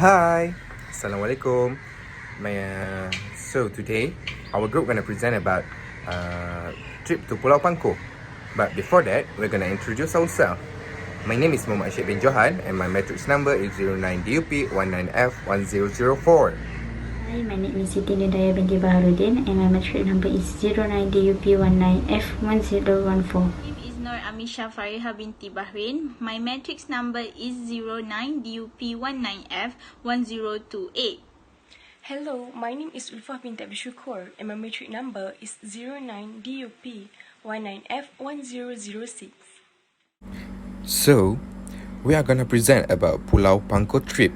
Hi, Assalamualaikum. So today our group gonna present about trip to Pulau Pangkor. But before that, we're gonna introduce ourselves. My name is Muhammad Syed bin Johan and my matrix number is 09DUP19F1004. Hi, my name is Siti Nidaya binti Baharudin and my matric number is 09DUP19F1014. My name is Nur Amisha Fariha binti Bahrain. My matrix number is 09DUP19F1028. Hello, my name is Ulfah binti Abishukur and my matric number is 09DUP19F1006. So, we are gonna present about Pulau Pangkor trip.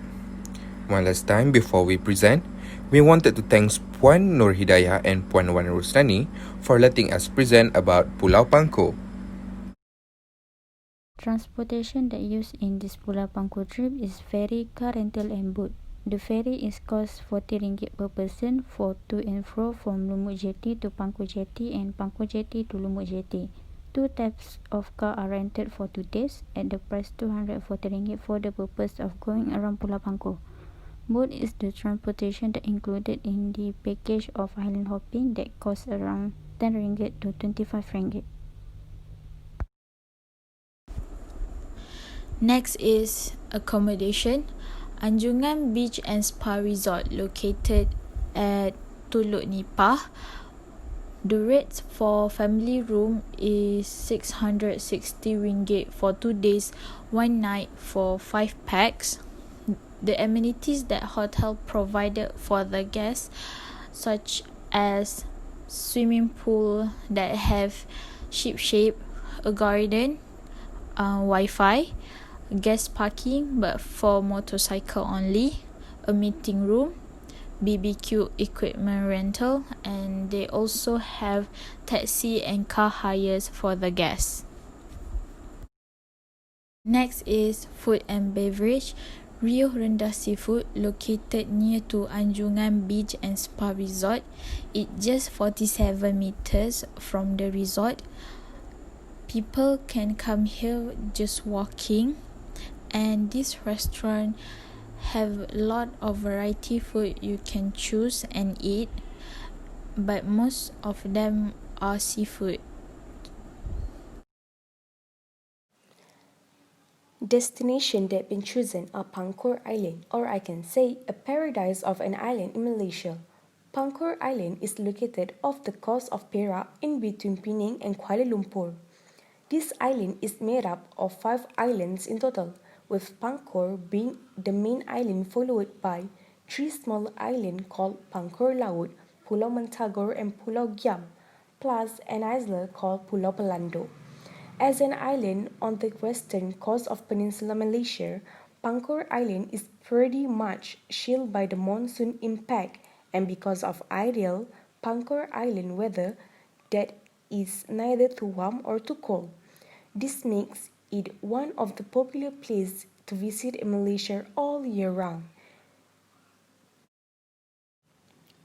One last time before we present, we wanted to thank Puan Nur Hidayah and Puan Wan Rustani for letting us present about Pulau Pangkor. Transportation that used in this Pulau Pangkor trip is ferry, car rental and boat. The ferry is cost RM40 per person for to and fro from Lumut Jetty to Pangkor Jetty and Pangkor Jetty to Lumut Jetty. Two types of car are rented for 2 days at the price RM240 for the purpose of going around Pulau Pangkor. Boat is the transportation that included in the package of island hopping that costs around RM10 to RM25. Next is accommodation. Anjungan Beach and Spa Resort located at Teluk Nipah. The rates for family room is RM660 for 2 days, 1 night for 5 packs. The amenities that hotel provided for the guests, such as swimming pool that have ship shape, a garden, Wi-Fi, guest parking but for motorcycle only, a meeting room, BBQ equipment rental, and they also have taxi and car hires for the guests. Next is food and beverage. Rio Rendah Seafood located near to Anjungan Beach and Spa Resort. It's just 47 meters from the resort. People can come here just walking, and this restaurant have a lot of variety food you can choose and eat, but most of them are seafood. Destination that been chosen are Pangkor Island, or I can say a paradise of an island in Malaysia. Pangkor Island is located off the coast of Perak in between Penang and Kuala Lumpur. This island is made up of 5 islands in total, with Pangkor being the main island followed by 3 smaller islands called Pangkor Laut, Pulau Mentagor and Pulau Giam, plus an island called Pulau Pelando. As an island on the western coast of Peninsular Malaysia, Pangkor Island is pretty much shielded by the monsoon impact, and because of ideal Pangkor Island weather that is neither too warm or too cold. This makes it one of the popular places to visit in Malaysia all year round.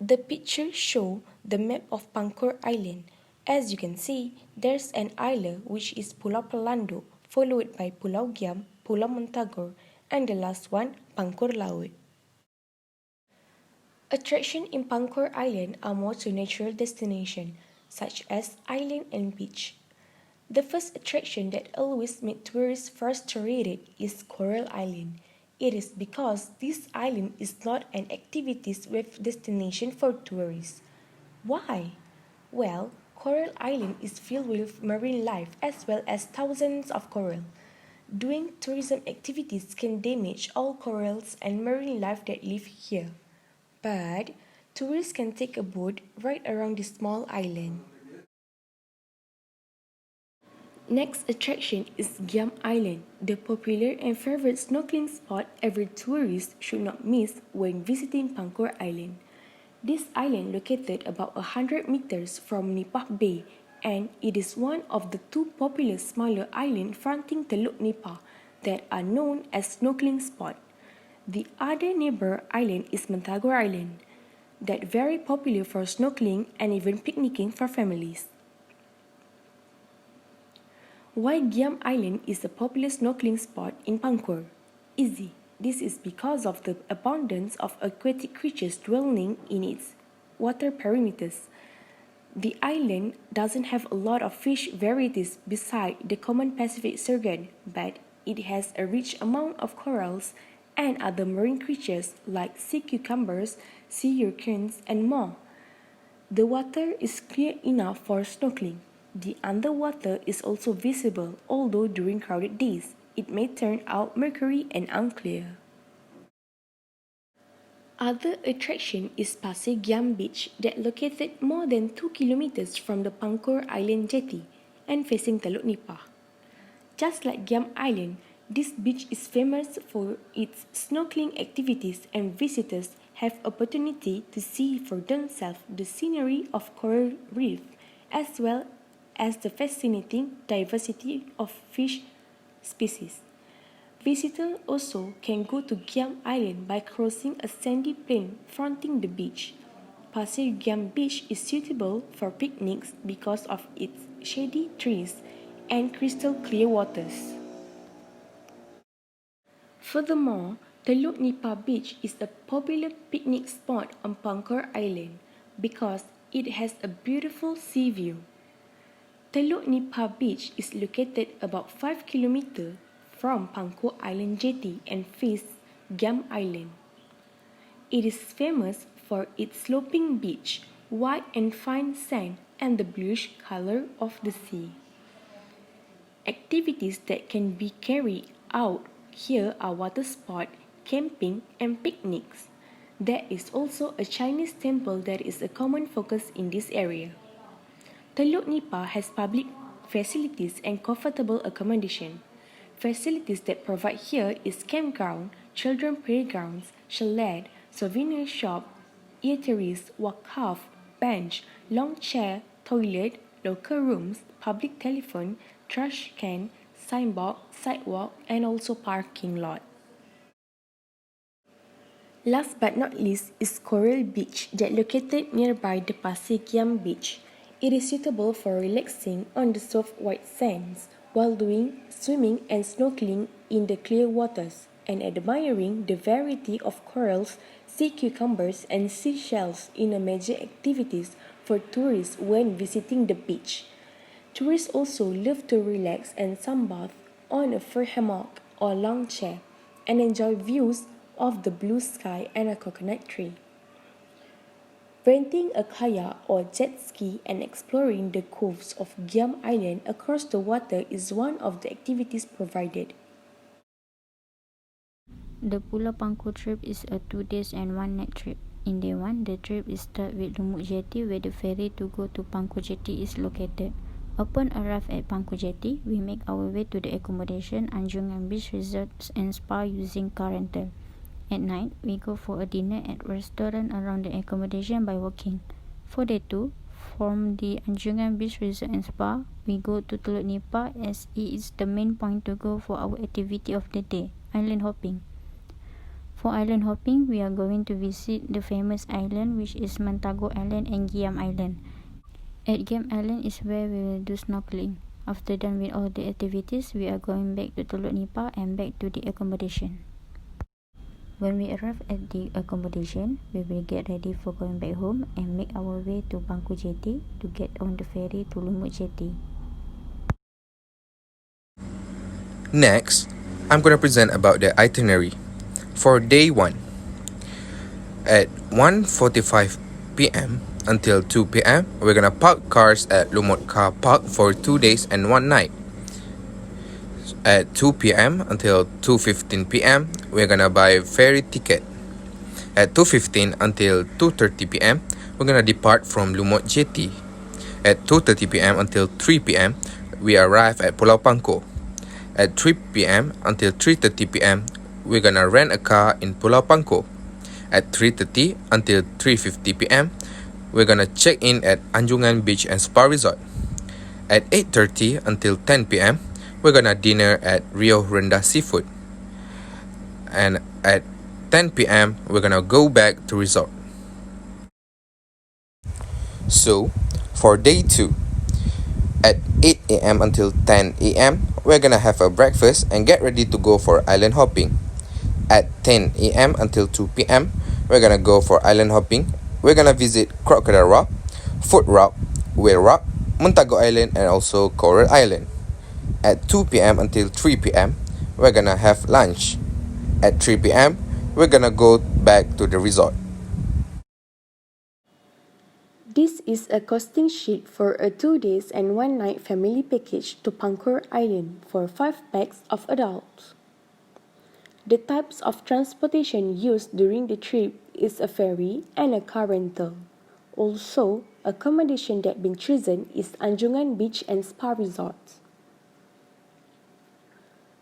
The pictures show the map of Pangkor Island. As you can see, there's an island which is Pulau Pelando, followed by Pulau Giam, Pulau Mentagor, and the last one, Pangkor Laut. Attractions in Pangkor Island are more to natural destinations, such as island and beach. The first attraction that always makes tourists frustrated is Coral Island. It is because this island is not an activities with destination for tourists. Why? Well, Coral Island is filled with marine life as well as thousands of coral. Doing tourism activities can damage all corals and marine life that live here. But tourists can take a boat right around this small island. Next attraction is Giam Island, the popular and favorite snorkeling spot every tourist should not miss when visiting Pangkor Island. This island located about 100 meters from Nipah Bay, and it is one of the 2 popular smaller islands fronting Teluk Nipah that are known as snorkeling spot. The other neighbor island is Mentagor Island, that very popular for snorkeling and even picnicking for families. Why Giam Island is a popular snorkeling spot in Pangkor? Easy. This is because of the abundance of aquatic creatures dwelling in its water perimeters. The island doesn't have a lot of fish varieties beside the common Pacific sturgeon, but it has a rich amount of corals and other marine creatures like sea cucumbers, sea urchins, and more. The water is clear enough for snorkeling. The underwater is also visible, although during crowded days, it may turn out murky and unclear. Other attraction is Pasir Giam Beach that located more than 2 kilometers from the Pangkor Island jetty and facing Teluk Nipah. Just like Giam Island, this beach is famous for its snorkeling activities and visitors have opportunity to see for themselves the scenery of coral reef as well as the fascinating diversity of fish species. Visitors also can go to Giam Island by crossing a sandy plain fronting the beach. Pasir Giam Beach is suitable for picnics because of its shady trees and crystal clear waters. Furthermore, Teluk Nipah Beach is a popular picnic spot on Pangkor Island because it has a beautiful sea view. Teluk Nipah Beach is located about 5 kilometers from Pangkor Island jetty and faces Giam Island. It is famous for its sloping beach, white and fine sand, and the bluish color of the sea. Activities that can be carried out here are water sport, camping, and picnics. There is also a Chinese temple that is a common focus in this area. Teluk Nipah has public facilities and comfortable accommodation. Facilities that provide here is campground, children playgrounds, chalet, souvenir shop, eateries, wakaf, bench, long chair, toilet, locker rooms, public telephone, trash can, signboard, sidewalk, and also parking lot. Last but not least is Coral Beach that located nearby the Pasir Giam Beach. It is suitable for relaxing on the soft white sands while doing swimming and snorkeling in the clear waters and admiring the variety of corals, sea cucumbers, and seashells in a major activities for tourists when visiting the beach. Tourists also love to relax and sunbathe on a fur hammock or long chair and enjoy views of the blue sky and a coconut tree. Renting a kayak or jet ski and exploring the coves of Giam Island across the water is one of the activities provided. The Pulau Pangkor trip is a 2 days and 1 night trip. In day 1, the trip is start with Lumut Jetty where the ferry to go to Pangkor Jetty is located. Upon arrive at Pangkor Jetty, we make our way to the accommodation Anjungan Beach Resorts and Spa using car rental. At night, we go for a dinner at restaurant around the accommodation by walking. For day 2, from the Anjungan Beach Resort and Spa, we go to Teluk Nipah as it is the main point to go for our activity of the day, island hopping. For island hopping, we are going to visit the famous island which is Mantago Island and Giam Island. At Giam Island is where we will do snorkeling. After done with all the activities, we are going back to Teluk Nipah and back to the accommodation. When we arrive at the accommodation, we will get ready for going back home and make our way to Pangkor Jetty to get on the ferry to Lumut Jetty. Next, I'm going to present about the itinerary. For day 1, at 1:45 p.m. until 2 p.m., we're going to park cars at Lumut Car Park for 2 days and 1 night. At 2 p.m. until 2:15 p.m., we're gonna buy ferry ticket. At 2:15 until 2:30 p.m., we're gonna depart from Lumut Jetty. At 2:30 p.m. until 3 p.m., we arrive at Pulau Pangkor. At 3 p.m. until 3:30 p.m., we're gonna rent a car in Pulau Pangkor. At 3:30 until 3:50 p.m., we're gonna check in at Anjungan Beach and Spa Resort. At 8:30 until 10 p.m., we're gonna dinner at Rio Rendah Seafood. And at 10 p.m., we're gonna go back to resort. So, for day 2, at 8 a.m. until 10 a.m., we're gonna have a breakfast and get ready to go for island hopping. At 10 a.m. until 2 p.m., we're gonna go for island hopping. We're gonna visit Crocodile Rock, Foot Rock, Whale Rock, Montago Island, and also Coral Island. At 2 p.m. until 3 p.m., we're gonna have lunch. At 3 p.m., we're gonna go back to the resort. This is a costing sheet for a 2 days and 1 night family package to Pangkor Island for 5 packs of adults. The types of transportation used during the trip is a ferry and a car rental. Also, accommodation that been chosen is Anjungan Beach and Spa Resort.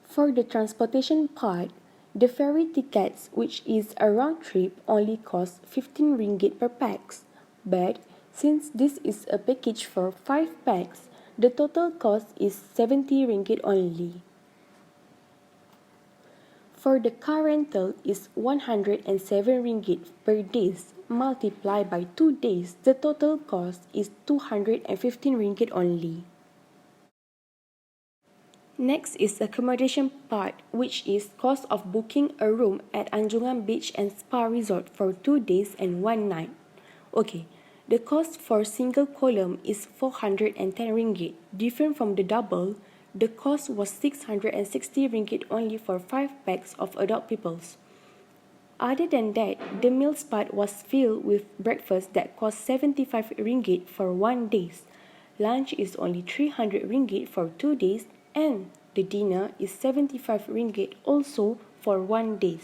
For the transportation part, the ferry tickets, which is a round trip, only cost 15 ringgit per pax. But since this is a package for 5 pax, the total cost is 70 ringgit only. For the car rental is 107 ringgit per days. Multiplied by 2 days, the total cost is 215 ringgit only. Next is accommodation part, which is cost of booking a room at Anjungan Beach and Spa Resort for 2 days and 1 night. Okay, the cost for single column is 410 ringgit. Different from the double, the cost was 660 ringgit only for 5 packs of adult peoples. Other than that, the meals part was filled with breakfast that cost 75 ringgit for 1 day. Lunch is only 300 ringgit for 2 days, and the dinner is 75 ringgit also for 1 day.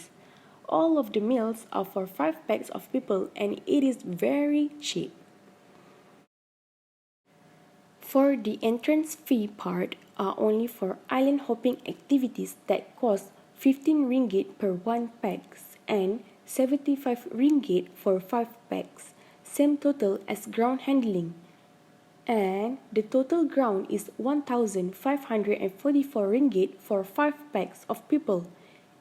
All of the meals are for 5 packs of people and it is very cheap. For the entrance fee part are only for island hopping activities that cost 15 ringgit per 1 packs and 75 ringgit for 5 packs, same total as ground handling. And the total ground is 1,544 ringgit for 5 packs of people,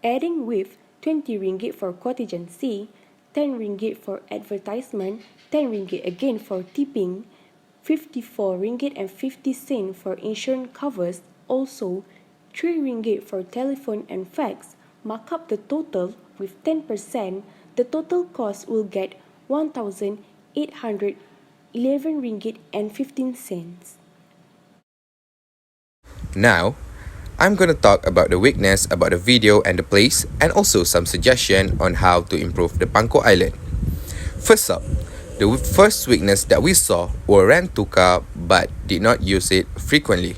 adding with 20 ringgit for contingency, 10 ringgit for advertisement, 10 ringgit again for tipping, 54 ringgit and 50 cents for insurance covers, also 3 ringgit for telephone and fax. Mark up the total with 10%, the total cost will get 1,811 ringgit and 15 cents. Now, I'm gonna talk about the weakness about the video and the place, and also some suggestion on how to improve the Pangkor Island. First up, the first weakness that we saw were rent to car but did not use it frequently.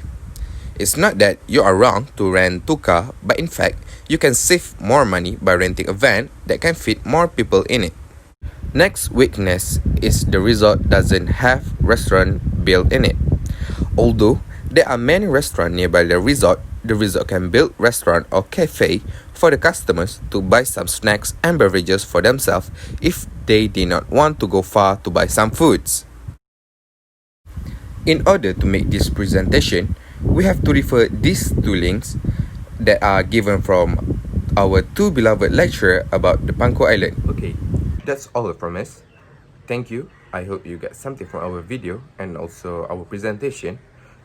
It's not that you are wrong to rent to car, but in fact, you can save more money by renting a van that can fit more people in it. Next weakness is the resort doesn't have restaurant built in it. Although there are many restaurants nearby the resort can build restaurant or cafe for the customers to buy some snacks and beverages for themselves if they did not want to go far to buy some foods. In order to make this presentation, we have to refer these 2 links that are given from our 2 beloved lecturer about the Pangkor Island. Okay, that's all from us. Thank you. I hope you get something from our video and also our presentation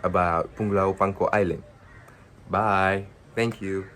about Pulau Pangkor Island. Bye. Thank you.